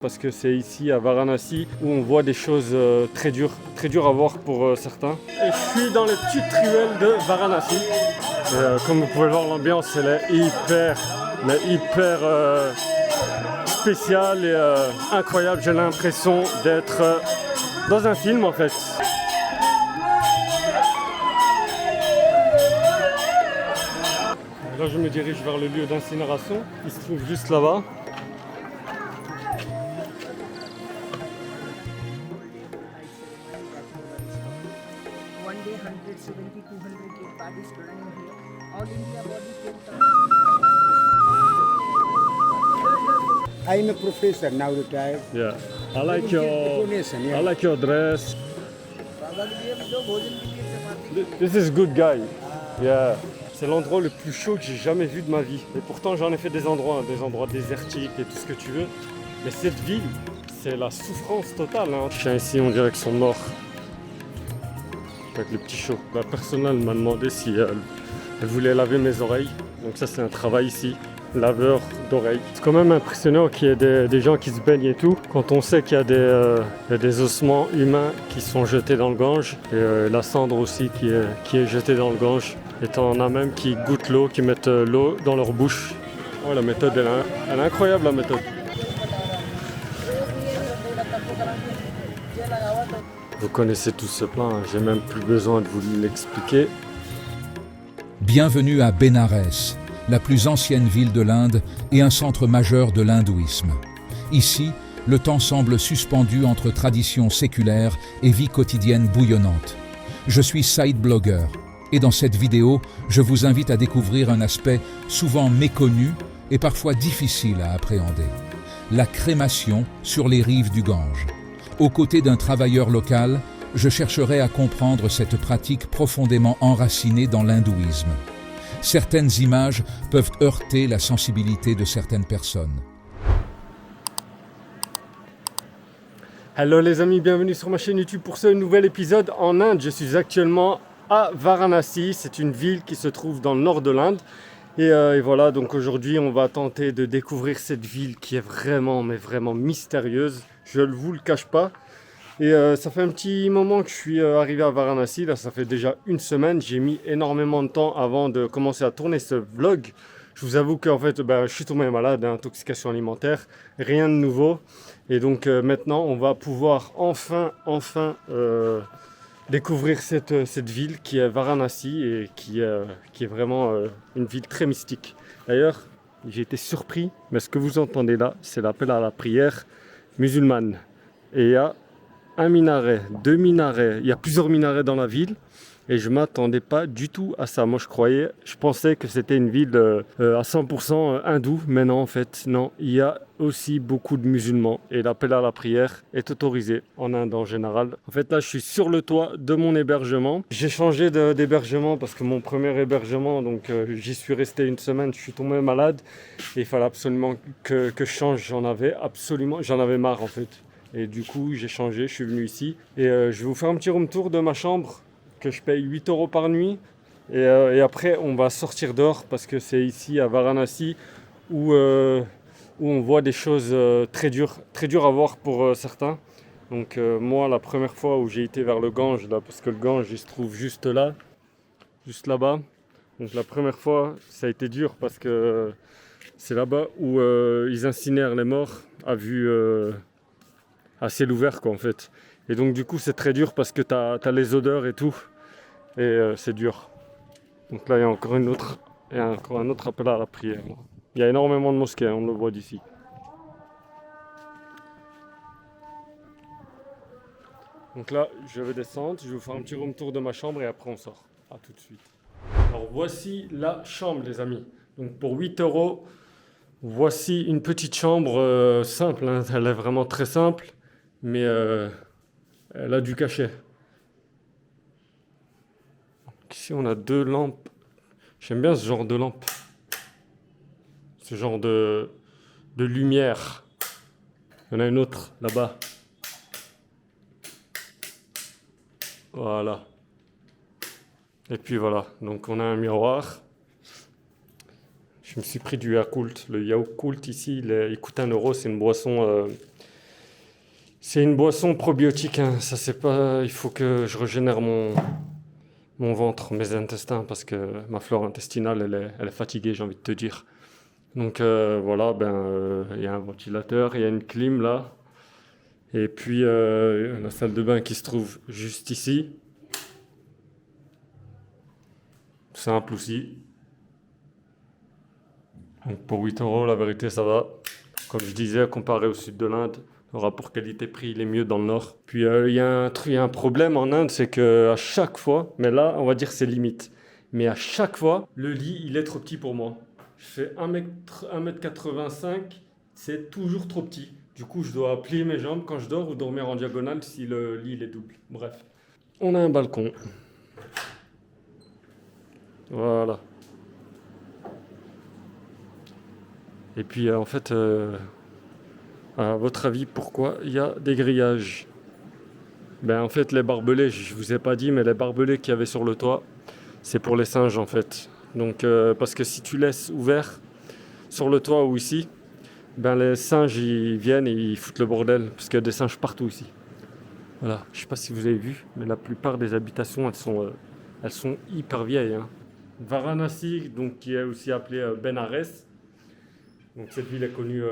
Parce que c'est ici à Varanasi où on voit des choses très dures à voir pour certains. Et je suis dans les petites ruelles de Varanasi. Et, comme vous pouvez voir, l'ambiance elle est hyper spéciale et incroyable. J'ai l'impression d'être dans un film en fait. Là je me dirige vers le lieu d'incinération. Il se trouve juste là-bas. I'm a professor now retired. Yeah, I like your dress. This is good guy. Yeah. C'est l'endroit le plus chaud que j'ai jamais vu de ma vie. Et pourtant j'en ai fait des endroits désertiques et tout ce que tu veux. Mais cette ville, c'est la souffrance totale. Hein. Tiens, ici on dirait qu'ils sont morts. Avec le petit chaud. La personne là m'a demandé si elle voulait laver mes oreilles. Donc ça c'est un travail ici. Laveur d'oreilles. C'est quand même impressionnant qu'il y ait des gens qui se baignent et tout, quand on sait qu'il y a des ossements humains qui sont jetés dans le Gange, et la cendre aussi qui est jetée dans le Gange, et t'en as même qui goûtent l'eau, qui mettent l'eau dans leur bouche. Oh, la méthode, elle est incroyable la méthode. Vous connaissez tous ce plat, hein. J'ai même plus besoin de vous l'expliquer. Bienvenue à Bénarès, la plus ancienne ville de l'Inde et un centre majeur de l'hindouisme. Ici, le temps semble suspendu entre tradition séculaire et vie quotidienne bouillonnante. Je suis Side Blogger et dans cette vidéo, je vous invite à découvrir un aspect souvent méconnu et parfois difficile à appréhender. La crémation sur les rives du Gange. Aux côtés d'un travailleur local, je chercherai à comprendre cette pratique profondément enracinée dans l'hindouisme. Certaines images peuvent heurter la sensibilité de certaines personnes. Hello les amis, bienvenue sur ma chaîne YouTube pour ce nouvel épisode en Inde. Je suis actuellement à Varanasi, c'est une ville qui se trouve dans le nord de l'Inde. Et voilà, donc aujourd'hui on va tenter de découvrir cette ville qui est vraiment mystérieuse. Je ne vous le cache pas. Et ça fait un petit moment que je suis arrivé à Varanasi, là ça fait déjà une semaine. J'ai mis énormément de temps avant de commencer à tourner ce vlog. Je vous avoue qu'en fait je suis tombé malade, intoxication alimentaire, rien de nouveau. Et donc maintenant on va pouvoir enfin découvrir cette ville qui est Varanasi et qui est vraiment une ville très mystique. D'ailleurs j'ai été surpris, mais ce que vous entendez là c'est l'appel à la prière musulmane. Et il y a un minaret, deux minarets, il y a plusieurs minarets dans la ville et je ne m'attendais pas du tout à ça. Moi je pensais que c'était une ville à 100% hindoue, mais non en fait, non. Il y a aussi beaucoup de musulmans et l'appel à la prière est autorisé en Inde en général. En fait là je suis sur le toit de mon hébergement. J'ai changé d'hébergement parce que mon premier hébergement, donc j'y suis resté une semaine, je suis tombé malade et il fallait absolument que je change, j'en avais marre en fait. Et du coup j'ai changé, je suis venu ici et je vais vous faire un petit room tour de ma chambre que je paye 8 € par nuit et après on va sortir dehors parce que c'est ici à Varanasi où on voit des choses très dures à voir pour certains. Donc moi la première fois où j'ai été vers le Gange là, parce que le Gange il se trouve juste là-bas, donc la première fois ça a été dur parce que c'est là-bas où ils incinèrent les morts à vue à ciel ouvert quoi en fait. Et donc du coup c'est très dur parce que t'as les odeurs et tout. Et c'est dur. Donc là il y a encore un autre appel à la prière. Il y a énormément de mosquées, on le voit d'ici. Donc là je vais descendre, je vais vous faire un petit room tour de ma chambre et après on sort. A tout de suite. Alors voici la chambre les amis. Donc pour 8 €, voici une petite chambre simple, hein. Elle est vraiment très simple. Mais elle a du cachet. Donc ici on a deux lampes. J'aime bien ce genre de lampe. Ce genre de lumière. Il y en a une autre là-bas. Voilà. Et puis voilà, donc on a un miroir. Je me suis pris du Yakult. Le Yakult ici, il coûte 1 €. C'est une boisson C'est une boisson probiotique, hein. Ça c'est pas. Il faut que je régénère mon ventre, mes intestins, parce que ma flore intestinale, elle est fatiguée, j'ai envie de te dire. Donc voilà, il y a un ventilateur, il y a une clim là. Et puis la salle de bain qui se trouve juste ici. Simple aussi. Donc pour 8 euros, la vérité, ça va. Comme je disais, comparé au sud de l'Inde, le rapport qualité-prix, il est mieux dans le nord. Puis il y a un problème en Inde, c'est qu'à chaque fois, mais là, on va dire c'est limite, mais à chaque fois, le lit, il est trop petit pour moi. Je fais 1m85, c'est toujours trop petit. Du coup, je dois plier mes jambes quand je dors ou dormir en diagonale si le lit il est double. Bref. On a un balcon. Voilà. Et puis en fait, à votre avis, pourquoi il y a des grillages? Ben en fait, les barbelés, je vous ai pas dit, mais les barbelés qu'il y avait sur le toit, c'est pour les singes en fait. Donc parce que si tu laisses ouvert sur le toit ou ici, ben les singes ils viennent et ils foutent le bordel parce qu'il y a des singes partout ici. Voilà, je sais pas si vous avez vu, mais la plupart des habitations elles sont hyper vieilles, hein. Varanasi, donc qui est aussi appelée Benares. Donc cette ville est connue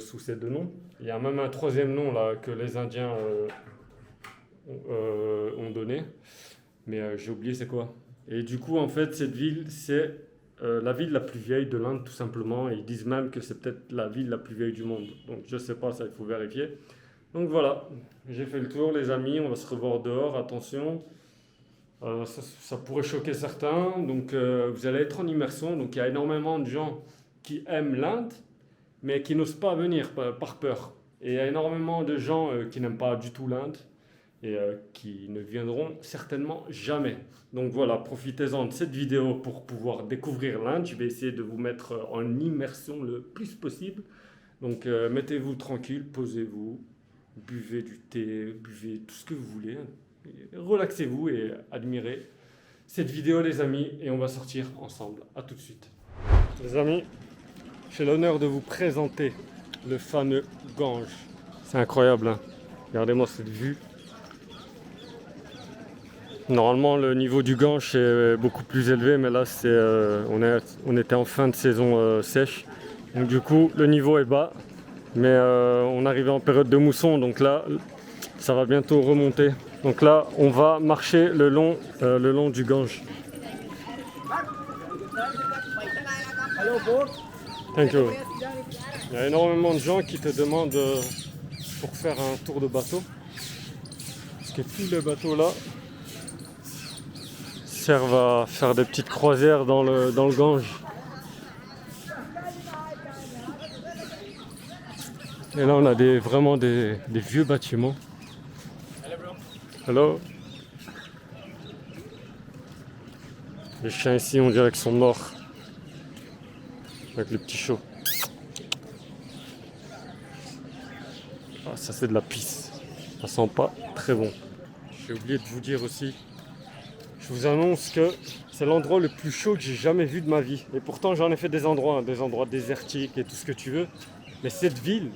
sous ces deux noms. Il y a même un troisième nom là que les Indiens ont donné, mais j'ai oublié c'est quoi. Et du coup en fait cette ville c'est la ville la plus vieille de l'Inde tout simplement, et ils disent même que c'est peut-être la ville la plus vieille du monde. Donc je sais pas, ça il faut vérifier. Donc voilà, j'ai fait le tour les amis, on va se revoir dehors, attention. Ça pourrait choquer certains, donc vous allez être en immersion. Donc il y a énormément de gens qui aiment l'Inde, mais qui n'osent pas venir par peur. Et il y a énormément de gens qui n'aiment pas du tout l'Inde et qui ne viendront certainement jamais. Donc voilà, profitez-en de cette vidéo pour pouvoir découvrir l'Inde. Je vais essayer de vous mettre en immersion le plus possible. Donc mettez-vous tranquille, posez-vous, buvez du thé, buvez tout ce que vous voulez. Relaxez-vous et admirez cette vidéo les amis, et on va sortir ensemble. A tout de suite. Les amis, j'ai l'honneur de vous présenter le fameux Gange. C'est incroyable, hein. Regardez-moi cette vue. Normalement le niveau du Gange est beaucoup plus élevé, mais là on était en fin de saison sèche. Donc du coup le niveau est bas, mais on arrive en période de mousson, donc là ça va bientôt remonter. Donc là, on va marcher le long du Gange. Thank you. Il y a énormément de gens qui te demandent pour faire un tour de bateau. Parce que tous les bateaux là servent à faire des petites croisières dans le Gange. Et là, on a vraiment des vieux bâtiments. Hello. Les chiens ici, on dirait qu'ils sont morts. Avec le petit chaud. Ah, ça c'est de la pisse. Ça sent pas très bon. J'ai oublié de vous dire aussi. Je vous annonce que c'est l'endroit le plus chaud que j'ai jamais vu de ma vie. Et pourtant j'en ai fait des endroits désertiques et tout ce que tu veux. Mais cette ville,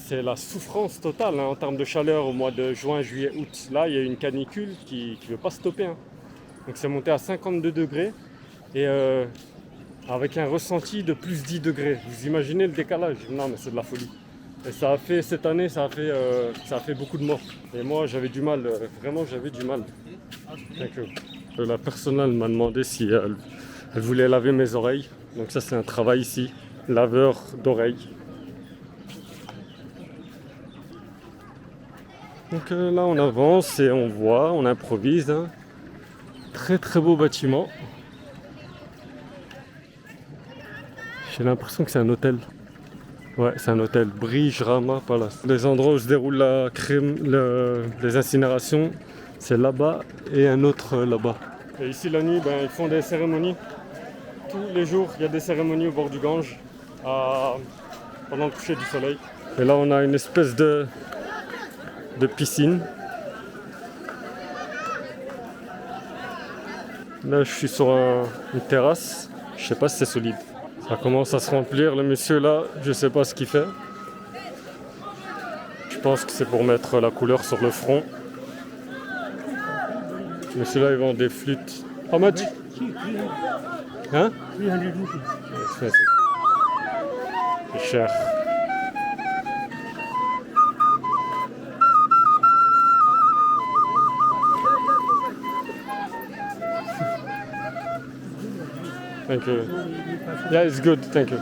c'est la souffrance totale hein, en termes de chaleur au mois de juin, juillet, août. Là, il y a une canicule qui ne veut pas stopper. Hein. Donc c'est monté à 52 degrés et avec un ressenti de plus 10 degrés. Vous imaginez le décalage? Non mais c'est de la folie. Et ça a fait, cette année, ça a fait beaucoup de morts. Et moi j'avais du mal, vraiment j'avais du mal. Donc, la personnelle m'a demandé si elle voulait laver mes oreilles. Donc ça c'est un travail ici, laveur d'oreilles. Donc là on avance et on voit, on improvise. Hein. Très très beau bâtiment. J'ai l'impression que c'est un hôtel. Ouais, c'est un hôtel. Brij Rama Palace. Les endroits où se déroulent les incinérations, c'est là-bas et un autre là-bas. Et ici la nuit, ils font des cérémonies. Tous les jours, il y a des cérémonies au bord du Gange pendant le coucher du soleil. Et là on a une espèce de piscine. Là je suis sur une terrasse, je sais pas si c'est solide. Ça commence à se remplir, le monsieur là, je sais pas ce qu'il fait. Je Je pense que c'est pour mettre la couleur sur le front. Mais ceux-là, ils vendent des flûtes. How much? Hein? 300 rupees. Expensive. C'est cher. Thank you. Yeah, it's good. Thank you.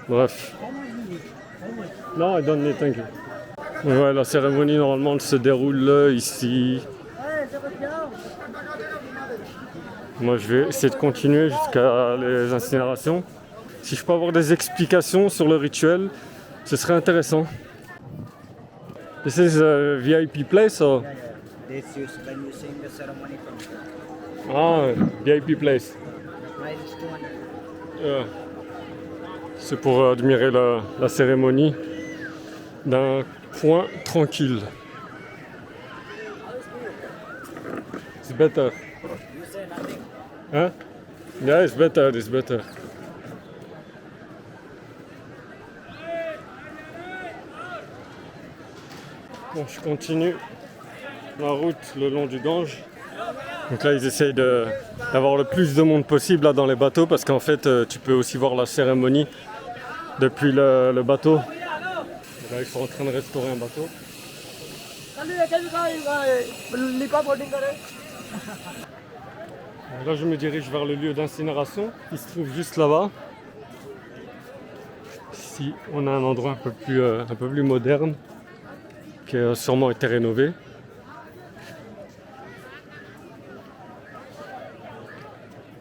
Bref. Non, I don't need, thank you. Ouais, la cérémonie normalement elle se déroule ici. Moi je vais essayer de continuer jusqu'à les incinérations. Si je peux avoir des explications sur le rituel, ce serait intéressant. This is a VIP place or? This is when you sing the ceremony from Ah, VIP place. price is 200. Yeah. C'est pour admirer la cérémonie d'un point tranquille. It's better. You say nothing. Hein? Yeah, it's better, it's better. Bon, je continue ma route le long du Gange. Donc là, ils essayent d'avoir le plus de monde possible là, dans les bateaux parce qu'en fait, tu peux aussi voir la cérémonie depuis le bateau. Et là, ils sont en train de restaurer un bateau. Là, je me dirige vers le lieu d'incinération qui se trouve juste là-bas. Ici, on a un endroit un peu plus moderne qui a sûrement été rénové.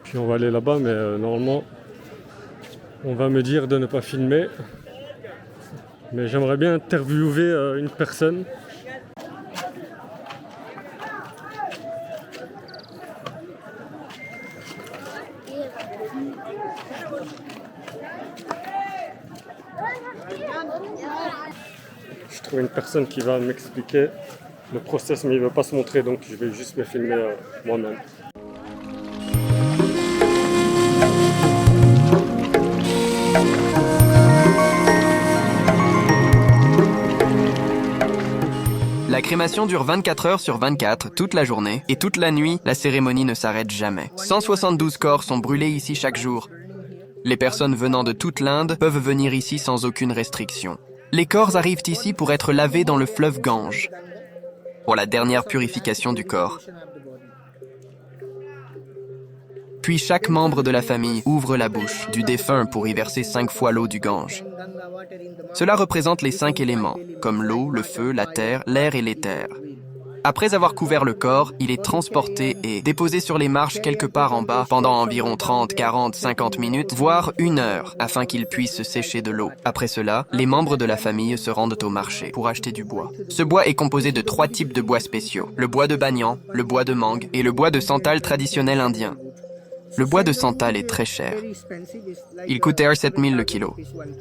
Puis on va aller là-bas, mais normalement, on va me dire de ne pas filmer. Mais j'aimerais bien interviewer une personne. Je trouve une personne qui va m'expliquer le process, mais il ne veut pas se montrer, donc je vais juste me filmer moi-même. La crémation dure 24 heures sur 24, toute la journée, et toute la nuit, la cérémonie ne s'arrête jamais. 172 corps sont brûlés ici chaque jour. Les personnes venant de toute l'Inde peuvent venir ici sans aucune restriction. Les corps arrivent ici pour être lavés dans le fleuve Gange, pour la dernière purification du corps. Puis chaque membre de la famille ouvre la bouche du défunt pour y verser 5 fois l'eau du Gange. Cela représente les 5 éléments, comme l'eau, le feu, la terre, l'air et l'éther. Après avoir couvert le corps, il est transporté et déposé sur les marches quelque part en bas pendant environ 30, 40, 50 minutes, voire 1 heure, afin qu'il puisse se sécher de l'eau. Après cela, les membres de la famille se rendent au marché pour acheter du bois. Ce bois est composé de 3 types de bois spéciaux, le bois de banyan, le bois de mangue et le bois de santal traditionnel indien. Le bois de santal est très cher. Il coûtait 7000 le kilo.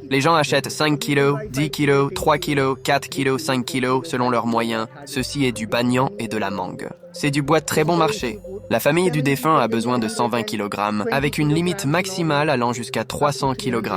Les gens achètent 5 kilos, 10 kilos, 3 kilos, 4 kilos, 5 kilos selon leurs moyens. Ceci est du banyan et de la mangue. C'est du bois de très bon marché. La famille du défunt a besoin de 120 kg, avec une limite maximale allant jusqu'à 300 kg.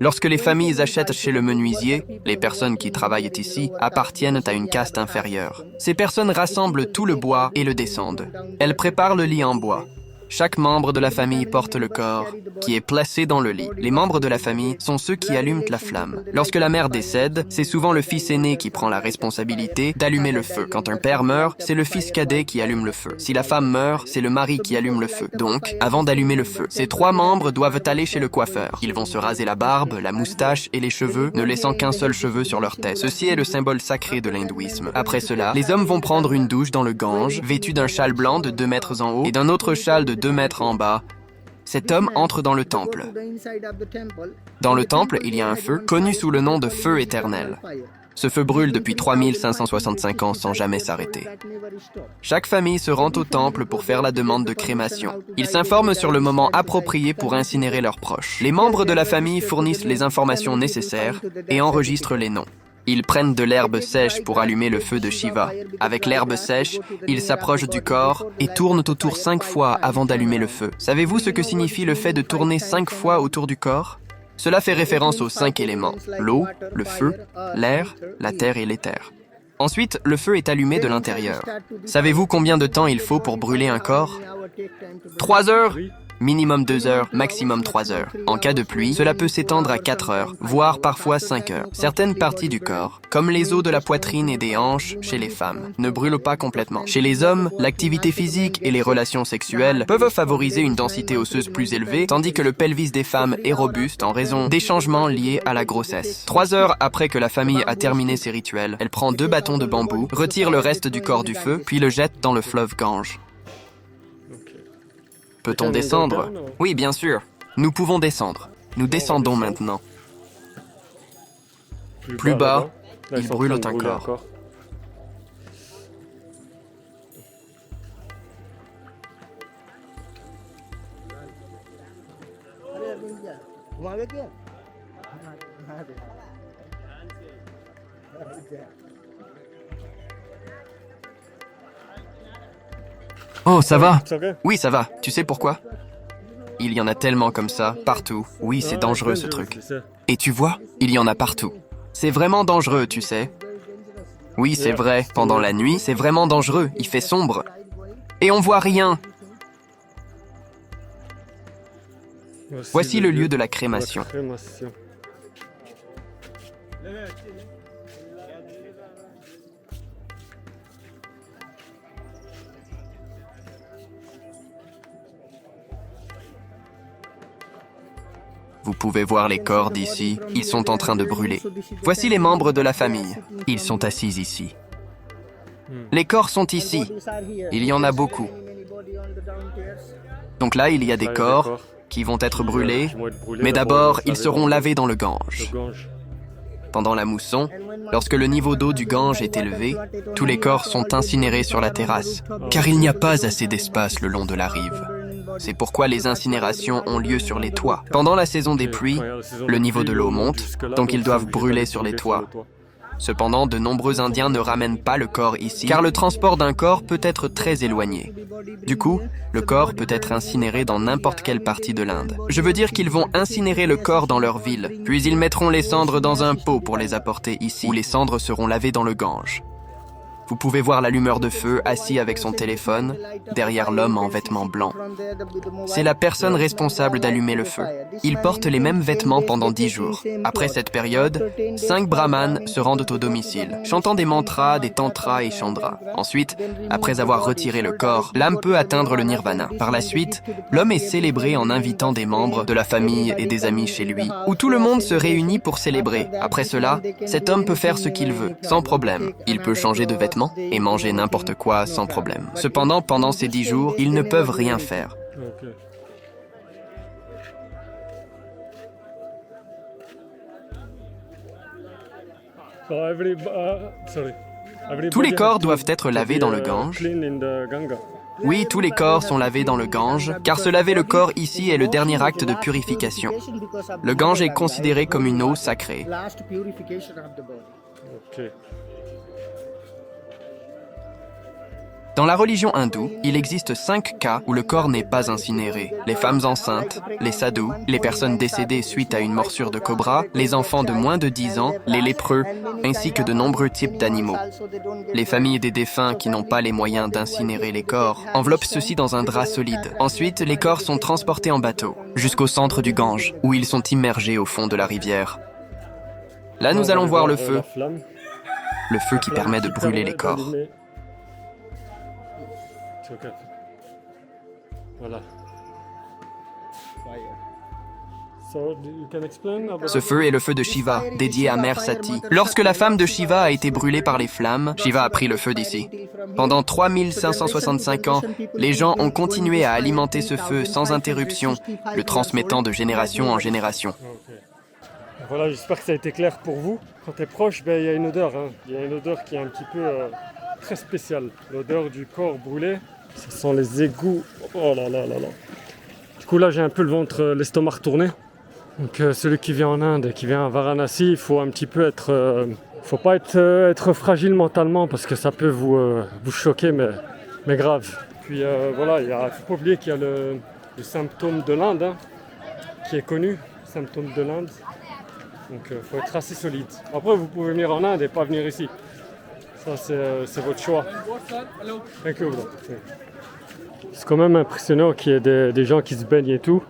Lorsque les familles achètent chez le menuisier, les personnes qui travaillent ici appartiennent à une caste inférieure. Ces personnes rassemblent tout le bois et le descendent. Elles préparent le lit en bois. Chaque membre de la famille porte le corps, qui est placé dans le lit. Les membres de la famille sont ceux qui allument la flamme. Lorsque la mère décède, c'est souvent le fils aîné qui prend la responsabilité d'allumer le feu. Quand un père meurt, c'est le fils cadet qui allume le feu. Si la femme meurt, c'est le mari qui allume le feu. Donc, avant d'allumer le feu, ces 3 membres doivent aller chez le coiffeur. Ils vont se raser la barbe, la moustache et les cheveux, ne laissant qu'un seul cheveu sur leur tête. Ceci est le symbole sacré de l'hindouisme. Après cela, les hommes vont prendre une douche dans le Gange, vêtus d'un châle blanc de 2 mètres en haut et d'un autre châle de 2 mètres en bas. Cet homme entre dans le temple. Dans le temple, il y a un feu, connu sous le nom de feu éternel. Ce feu brûle depuis 3565 ans sans jamais s'arrêter. Chaque famille se rend au temple pour faire la demande de crémation. Ils s'informent sur le moment approprié pour incinérer leurs proches. Les membres de la famille fournissent les informations nécessaires et enregistrent les noms. Ils prennent de l'herbe sèche pour allumer le feu de Shiva. Avec l'herbe sèche, ils s'approchent du corps et tournent autour 5 fois avant d'allumer le feu. Savez-vous ce que signifie le fait de tourner 5 fois autour du corps? Cela fait référence aux 5 éléments, l'eau, le feu, l'air, la terre et l'éther. Ensuite, le feu est allumé de l'intérieur. Savez-vous combien de temps il faut pour brûler un corps? 3 heures? Minimum 2 heures, maximum 3 heures. En cas de pluie, cela peut s'étendre à 4 heures, voire parfois 5 heures. Certaines parties du corps, comme les os de la poitrine et des hanches chez les femmes, ne brûlent pas complètement. Chez les hommes, l'activité physique et les relations sexuelles peuvent favoriser une densité osseuse plus élevée, tandis que le pelvis des femmes est robuste en raison des changements liés à la grossesse. 3 heures après que la famille a terminé ses rituels, elle prend 2 bâtons de bambou, retire le reste du corps du feu, puis le jette dans le fleuve Gange. Peut-on descendre? Oui, bien sûr. Nous pouvons descendre. Nous descendons maintenant. Plus bas, ils brûlent encore. Oh, ça va? Oui, ça va. Tu sais pourquoi? Il y en a tellement comme ça, partout. Oui, c'est dangereux ce truc. Et tu vois, il y en a partout. C'est vraiment dangereux, tu sais. Oui, c'est vrai. Pendant la nuit, c'est vraiment dangereux. Il fait sombre. Et on voit rien. Voici le lieu de la crémation. Vous pouvez voir les corps d'ici, ils sont en train de brûler. Voici les membres de la famille. Ils sont assis ici. Les corps sont ici. Il y en a beaucoup. Donc là, il y a des corps qui vont être brûlés, mais d'abord, ils seront lavés dans le Gange. Pendant la mousson, lorsque le niveau d'eau du Gange est élevé, tous les corps sont incinérés sur la terrasse, car il n'y a pas assez d'espace le long de la rive. C'est pourquoi les incinérations ont lieu sur les toits. Pendant la saison des pluies, le niveau de l'eau monte, donc ils doivent brûler sur les toits. Cependant, de nombreux Indiens ne ramènent pas le corps ici, car le transport d'un corps peut être très éloigné. Du coup, le corps peut être incinéré dans n'importe quelle partie de l'Inde. Je veux dire qu'ils vont incinérer le corps dans leur ville, puis ils mettront les cendres dans un pot pour les apporter ici, où les cendres seront lavées dans le Gange. Vous pouvez voir l'allumeur de feu assis avec son téléphone, derrière l'homme en vêtements blancs. C'est la personne responsable d'allumer le feu. Il porte les mêmes vêtements pendant 10 jours. Après cette période, 5 brahmanes se rendent au domicile, chantant des mantras, des tantras et chandras. Ensuite, après avoir retiré le corps, l'âme peut atteindre le nirvana. Par la suite, l'homme est célébré en invitant des membres de la famille et des amis chez lui, où tout le monde se réunit pour célébrer. Après cela, cet homme peut faire ce qu'il veut, sans problème. Il peut changer de vêtements et manger n'importe quoi sans problème. Cependant, pendant ces 10 jours, ils ne peuvent rien faire. Tous les corps doivent être lavés dans le Gange. Oui, tous les corps sont lavés dans le Gange, car se laver le corps ici est le dernier acte de purification. Le Gange est considéré comme une eau sacrée. Dans la religion hindoue, il existe 5 cas où le corps n'est pas incinéré. Les femmes enceintes, les sadhus, les personnes décédées suite à une morsure de cobra, les enfants de moins de 10 ans, les lépreux, ainsi que de nombreux types d'animaux. Les familles des défunts qui n'ont pas les moyens d'incinérer les corps enveloppent ceux-ci dans un drap solide. Ensuite, les corps sont transportés en bateau jusqu'au centre du Gange, où ils sont immergés au fond de la rivière. Là, nous allons voir le feu. Le feu qui permet de brûler les corps. Voilà. Ce feu est le feu de Shiva, dédié à Mère Sati. Lorsque la femme de Shiva a été brûlée par les flammes, Shiva a pris le feu d'ici. Pendant 3565 ans, les gens ont continué à alimenter ce feu sans interruption, le transmettant de génération en génération. Voilà, j'espère que ça a été clair pour vous. Quand tu es proche, il y a une odeur. Il y a une odeur qui est un petit peu très spéciale. L'odeur du corps brûlé. Ce sont les égouts. Oh là là là là. Du coup là j'ai un peu le ventre, l'estomac retourné. Donc celui qui vient en Inde, qui vient à Varanasi, il faut un petit peu être Faut pas être fragile mentalement parce que ça peut vous choquer, mais grave. Puis voilà, faut pas oublier qu'il y a le symptôme de l'Inde, hein, qui est connu, symptôme de l'Inde. Donc faut être assez solide. Après, vous pouvez venir en Inde et pas venir ici. Ça, c'est votre choix. Thank you, bro. C'est quand même impressionnant qu'il y ait des gens qui se baignent et tout.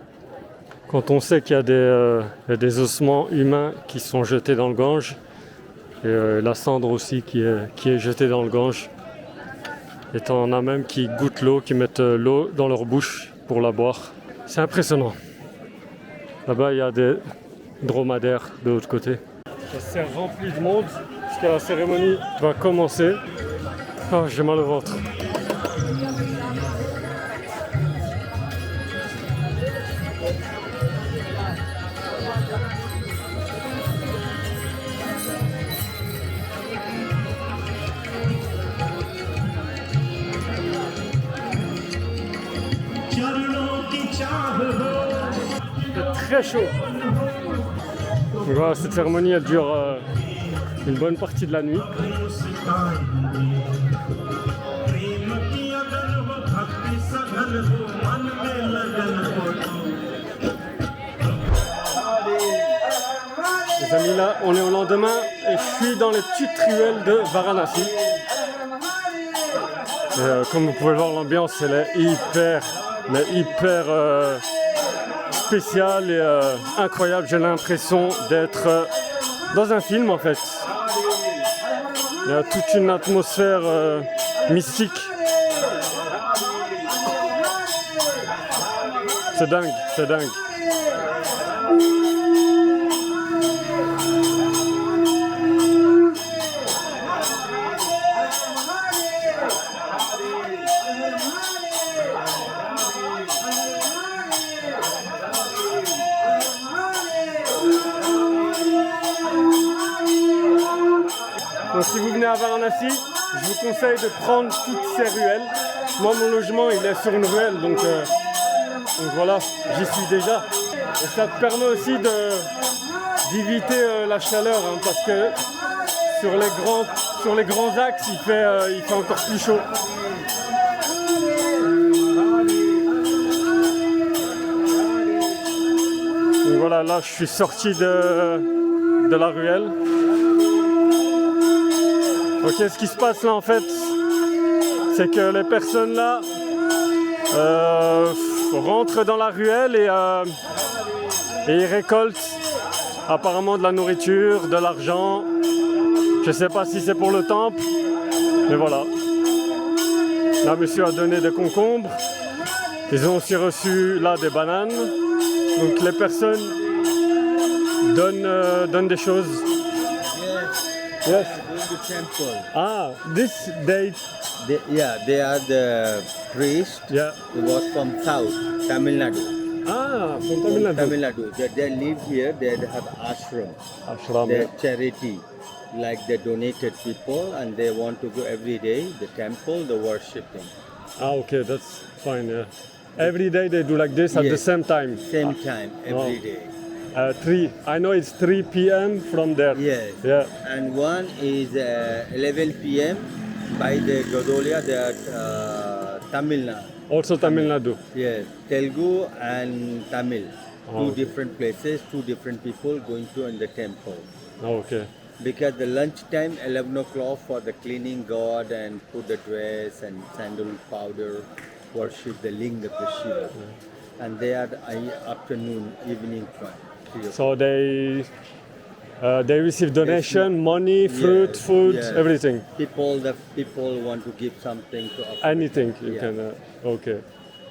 Quand on sait qu'il y a des ossements humains qui sont jetés dans le Gange. Et la cendre aussi qui est jetée dans le Gange. Et t'en as même qui goûtent l'eau, qui mettent l'eau dans leur bouche pour la boire. C'est impressionnant. Là-bas, il y a des dromadaires de l'autre côté. Ça s'est rempli de monde parce que la cérémonie va commencer. Ah, j'ai mal au ventre. Très chaud. Donc voilà, cette cérémonie elle dure une bonne partie de la nuit. Les amis, là on est au lendemain et je suis dans les petites ruelles de Varanasi. Et, comme vous pouvez le voir, l'ambiance elle est hyper spécial et incroyable. J'ai l'impression d'être dans un film en fait. Il y a toute une atmosphère mystique. C'est dingue, c'est dingue. Donc si vous venez à Varanasi, je vous conseille de prendre toutes ces ruelles. Moi mon logement il est sur une ruelle donc voilà, j'y suis déjà. Et ça te permet aussi d'éviter la chaleur hein, parce que sur les grands axes il fait encore plus chaud. Donc voilà, là je suis sorti de la ruelle. Ok, ce qui se passe là en fait, c'est que les personnes là rentrent dans la ruelle et ils récoltent apparemment de la nourriture, de l'argent. Je sais pas si c'est pour le temple, mais voilà. Là, monsieur a donné des concombres. Ils ont aussi reçu là des bananes. Donc les personnes donnent des choses. Yes. The temple. Ah, they They are the priest. yeah. Who was from south, Tamil Nadu. Ah, from Tamil Nadu. Tamil Nadu. They live here. They have ashram. Ashram. Their charity, like they donated people, and they want to go every day. The temple, the worshiping. Ah, okay, that's fine. Yeah. Every day they do like this at the Yes. same time. Same time every Oh. day. 3. I know it's 3 p.m. from there. Yes. Yeah. And one is 11 p.m. by the Godolia, the Tamil Nadu. Also Tamil Nadu. Yes, Telugu and Tamil. Oh. Two different places, two different people going to in the temple. Oh, okay. Because the lunch time, 11 o'clock for the cleaning God and put the dress and sandal powder, worship the linga of the Shiva. And they are the afternoon, evening time. So they receive donation, money, fruit, Yes, food, yes. everything. The people want to give something to offer. Anything you Yeah. can. Okay.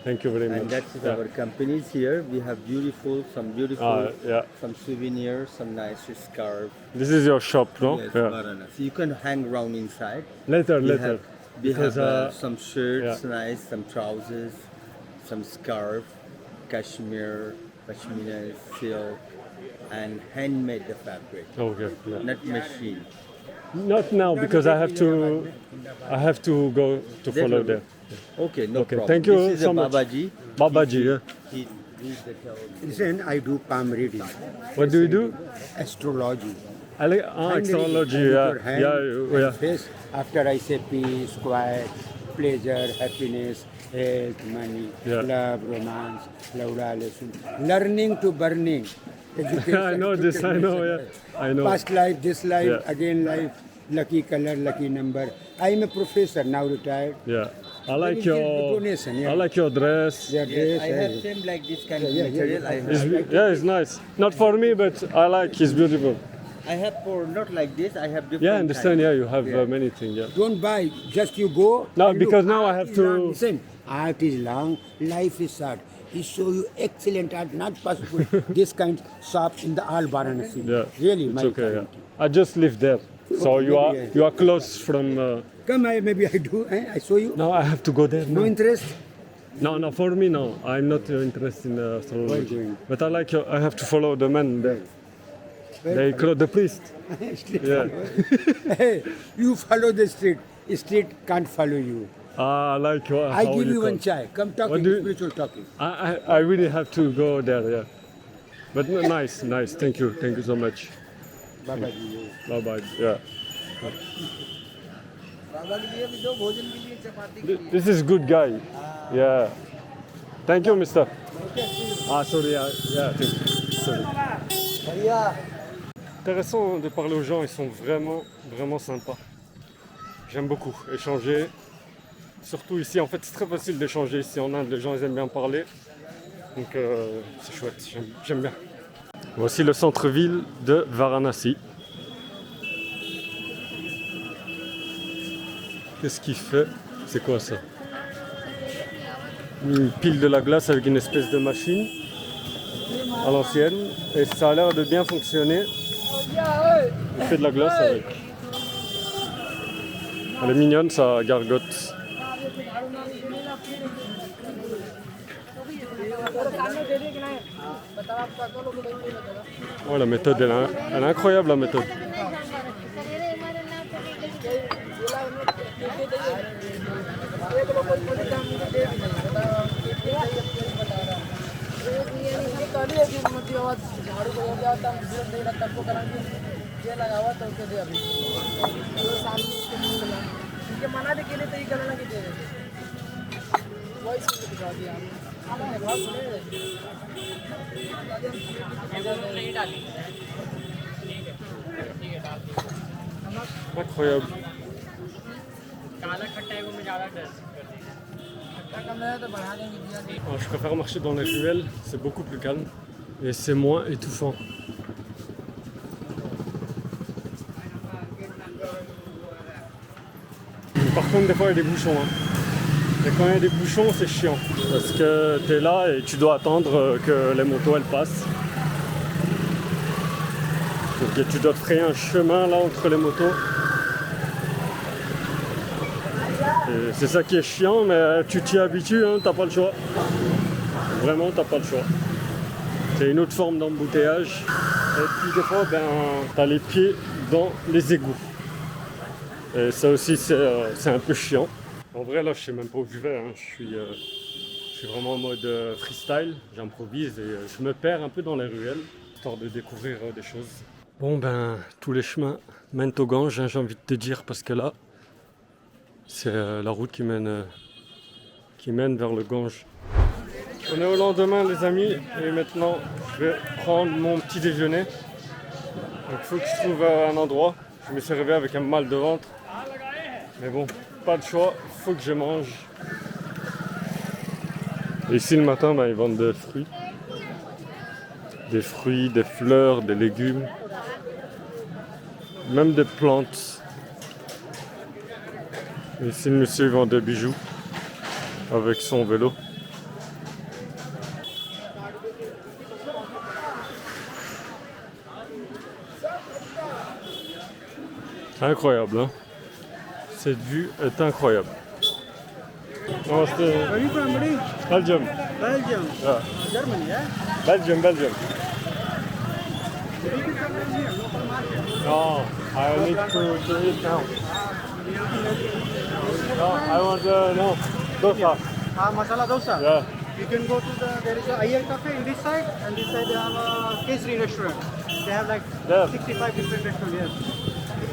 Thank you very And much. that's Yeah. our companies here. We have some beautiful, Yeah. some souvenirs, some nice scarf. This is your shop, no? Yes, Yeah. Varanasi. You can hang around inside. Later. We Because, have some shirts, yeah. nice, some trousers, some scarf, cashmere, pashmina, silk, and handmade the fabric, Okay. Yeah. not machine. Not now because I have to go to follow there. Okay, no Okay, problem. thank you This is so a much. Babaji. Babaji, yeah. He's the Then I do palm reading, What do you do? astrology. Externalogy, with yeah. your hand Yeah, and yeah. face. After I say peace, quiet, pleasure, happiness, health, money, Yeah. love, romance, learning to burning. Education, I know this, I know, yeah. I know. Past life, this life, Yeah. again life, lucky color, lucky number. I am a professor, now retired. Yeah. I like is the your donation, yeah. I like your dress. Their Yes, dress, I have same like this kind of material. It's nice. Not for me, but I like. It's beautiful. I have for not like this. I have different. Yeah, I understand. kind. Yeah, you have Yeah. many things. Yeah. Don't buy, just you go. No, and because look, now I art have is to- long. Listen, art is long, life is short. He show you excellent art, not possible. This kind shop in the Al Varanasi. Yeah. Really, It's my okay. Yeah. quality. I just live there, so Okay, maybe you are close from. Come, maybe I do. I show you. No, I have to go there. No now. interest? No, for me, no. I'm not interested in astrology. Why going? But I like. I have to follow the men there. They call the priest. Yeah. Hey, you follow the street. Street can't follow you. I like. How I give you call. one chai. Come What talking, do you- spiritual talking. I really have to go there. Yeah. But no, nice. Thank you so much. Baba ji. Bye bye. Yeah. This is good guy. Yeah. Thank you, Mister. Sorry. Yeah. Thank you. Sorry. Intéressant de parler aux gens. Ils sont vraiment sympas. J'aime beaucoup échanger. Surtout ici, en fait, c'est très facile d'échanger ici en Inde. Les gens ils aiment bien parler. Donc c'est chouette. J'aime bien. Voici le centre-ville de Varanasi. Qu'est-ce qu'il fait? C'est quoi ça? Une pile de la glace avec une espèce de machine à l'ancienne. Et ça a l'air de bien fonctionner. Il fait de la glace avec. Elle est mignonne, ça gargote. Oh, la méthode, elle est incroyable, la méthode. Incroyable. Alors, je préfère marcher dans les ruelles, c'est beaucoup plus calme et c'est moins étouffant. Par contre, des fois, il y a des bouchons. Et quand il y a des bouchons, c'est chiant. Parce que tu es là et tu dois attendre que les motos elles passent. Donc tu dois te frayer un chemin là entre les motos. Et c'est ça qui est chiant, mais tu t'y habitues, hein, t'as pas le choix. Vraiment, t'as pas le choix. C'est une autre forme d'embouteillage. Et puis des fois, t'as les pieds dans les égouts. Et ça aussi, c'est un peu chiant. En vrai, là, je sais même pas où je vais. Hein. Je suis vraiment en mode freestyle. J'improvise et je me perds un peu dans les ruelles, histoire de découvrir des choses. Bon, tous les chemins mènent au Gange, hein, j'ai envie de te dire, parce que là, c'est la route qui mène vers le Gange. On est au lendemain, les amis, et maintenant, je vais prendre mon petit déjeuner. Donc, il faut que je trouve un endroit. Je me suis réveillé avec un mal de ventre. Mais bon, pas de choix, il faut que je mange. Et ici, le matin, ils vendent des fruits. Des fruits, des fleurs, des légumes. Même des plantes. Et ici, le monsieur vend des bijoux avec son vélo. Incroyable, hein? Cette vue est incroyable. Namaste. Where are you from, buddy? Belgium. Belgium. Yeah. Germany, yeah? Belgium. No, I need to eat now. No, I want dosa. Masala dosa. Yeah. You can go to there is a Ayer Cafe in this side, and this side they have a Kesri restaurant. They have like There. 65 different restaurants.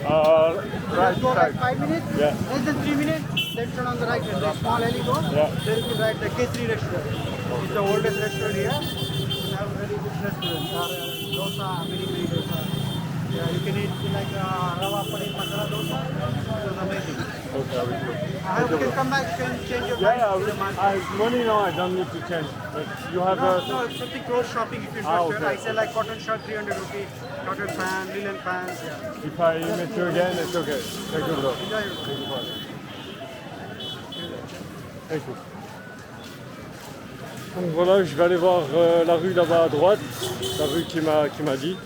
Right Go side. like 5 minutes, Yeah. less than 3 minutes, then turn on the right hand. There's small alley go. Yeah. There you can write the K3 restaurant. It's the oldest restaurant here. They have very good restaurants. Dosa, many dosa. Yeah, you can eat like rava paneer masala dosa. It's amazing. Okay, I will go. You can come back, you can change your Yeah, mind. money now I don't need to change. But you have No, it's something close shopping if you're interested. okay. I sell like cotton shirt 300 rupees, cotton fan, linen pants. Yeah. If I meet you again, it's okay. Thank you, bro. Enjoy your Thank you. Donc voilà, je vais aller voir la rue là-bas à droite, la rue qui m'a dit,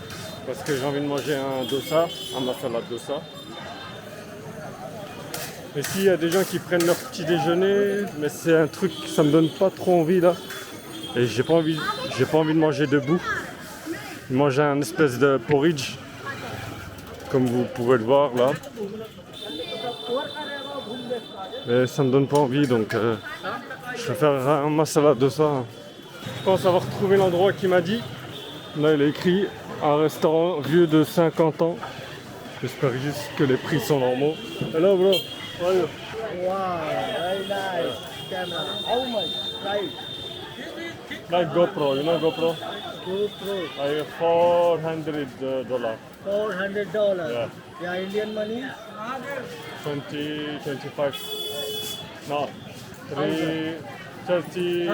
parce que j'ai envie de manger un dosa, un masala dosa. Ici, il y a des gens qui prennent leur petit déjeuner, mais c'est un truc, ça me donne pas trop envie là. Et j'ai pas envie de manger debout. Je mange un espèce de porridge, comme vous pouvez le voir là. Mais ça me donne pas envie, donc je vais faire un masala dosa. Je pense avoir trouvé l'endroit qu'il m'a dit. Là, il est écrit un restaurant vieux de 50 ans. J'espère juste que les prix sont normaux. Hello, bro. How are you? Wow, very nice camera. How much? Price? Like GoPro, you know GoPro? GoPro. Like $400. $400. Yeah. Yeah, Indian money. 20, 25. No. 30, 30,000.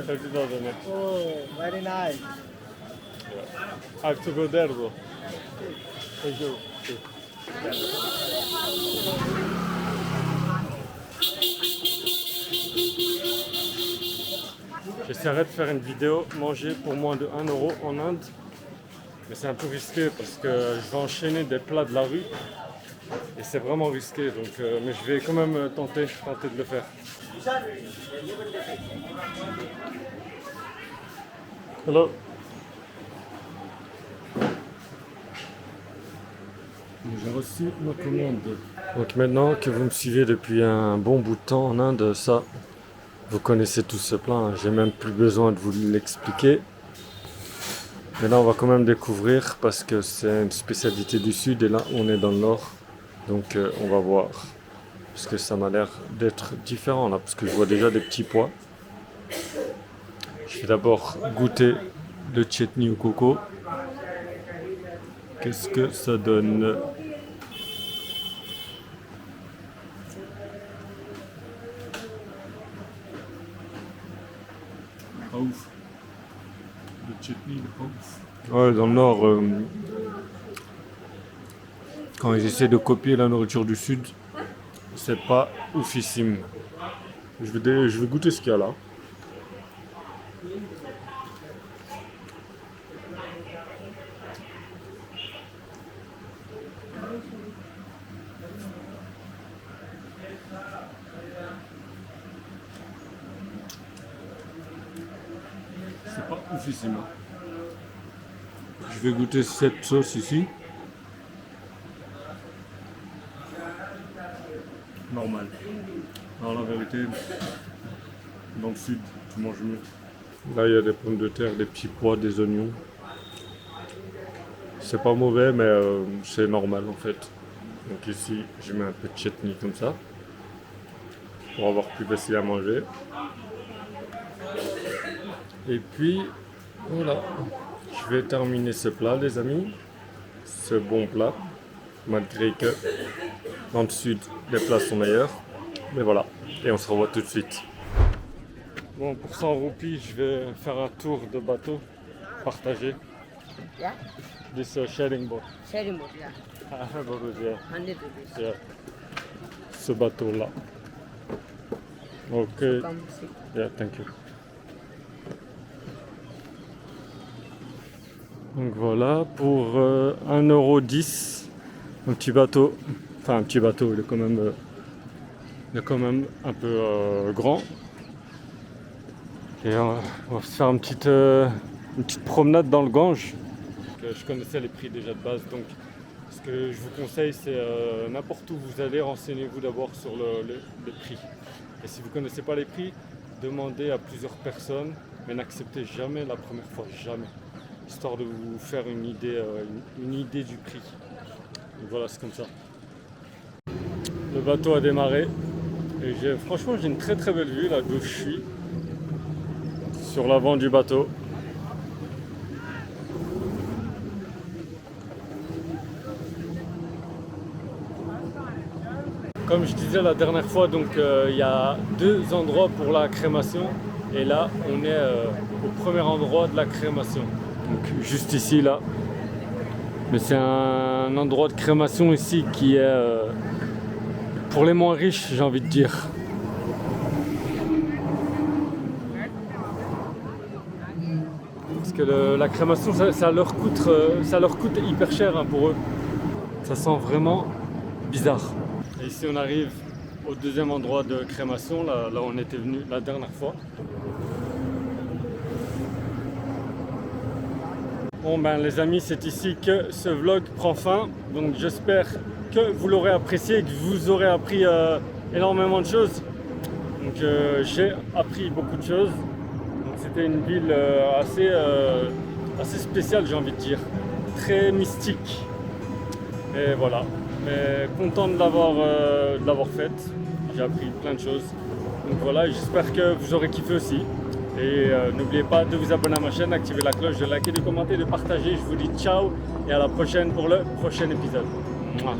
30,000. Yeah. Oh, very nice. I have to go there, bro. Thank you. J'essaierai de faire une vidéo manger pour moins de 1 euro en Inde. Mais c'est un peu risqué parce que je vais enchaîner des plats de la rue. Et c'est vraiment risqué. Donc, mais je vais quand même tenter de le faire. Hello. J'ai reçu ma commande. Donc maintenant que vous me suivez depuis un bon bout de temps en Inde, ça, vous connaissez tous ce plat, hein. J'ai même plus besoin de vous l'expliquer. Mais là on va quand même découvrir parce que c'est une spécialité du sud et là on est dans le nord. Donc on va voir. Parce que ça m'a l'air d'être différent là, parce que je vois déjà des petits pois. Je vais d'abord goûter le chutney au coco. Qu'est-ce que ça donne? Pas ouf. Le chutney, il est pas ouf. Ouais, dans le nord, quand ils essaient de copier la nourriture du sud, c'est pas oufissime. Je vais goûter ce qu'il y a là. C'est pas oufissime. Je vais goûter cette sauce ici. Normal. Alors la vérité, dans le sud, tu manges mieux. Là, il y a des pommes de terre, des petits pois, des oignons. C'est pas mauvais, mais c'est normal en fait. Donc ici, je mets un peu de chutney comme ça, pour avoir plus facile à manger. Et puis, voilà. Je vais terminer ce plat, les amis. Ce bon plat. Malgré que dans le sud, les plats sont meilleurs. Mais voilà. Et on se revoit tout de suite. Bon, pour 100 roupies, je vais faire un tour de bateau partagé. Yeah, This sharing boat. sharing boat, yeah. Yeah. 100 rupees. Yeah. Ce bateau-là. Ok. Come sit. Yeah, thank you. Donc voilà, pour 1,10 €, un petit bateau. Enfin, un petit bateau, il est quand même un peu grand. Et on va se faire une petite promenade dans le Gange. Je connaissais les prix déjà de base, donc ce que je vous conseille, c'est n'importe où vous allez, renseignez-vous d'abord sur les prix. Et si vous ne connaissez pas les prix, demandez à plusieurs personnes, mais n'acceptez jamais la première fois, jamais. histoire de vous faire une idée du prix. Donc voilà, c'est comme ça. Le bateau a démarré et franchement j'ai une très très belle vue là d'où je suis, sur l'avant du bateau. Comme je disais la dernière fois, donc il y a 2 endroits pour la crémation et là on est au premier endroit de la crémation, donc juste ici là. Mais c'est un endroit de crémation ici qui est pour les moins riches, j'ai envie de dire. Parce que la crémation ça leur coûte hyper cher hein, pour eux. Ça sent vraiment bizarre. Et ici on arrive au 2e endroit de crémation, là où on était venu la dernière fois. Bon ben les amis, c'est ici que ce vlog prend fin. Donc j'espère que vous l'aurez apprécié et que vous aurez appris énormément de choses. Donc j'ai appris beaucoup de choses. Donc c'était une ville assez spéciale, j'ai envie de dire. Très mystique. Et voilà. Mais content de l'avoir faite. J'ai appris plein de choses. Donc voilà, j'espère que vous aurez kiffé aussi. Et n'oubliez pas de vous abonner à ma chaîne, d'activer la cloche, de liker, de commenter, de partager. Je vous dis ciao et à la prochaine pour le prochain épisode. Mouah.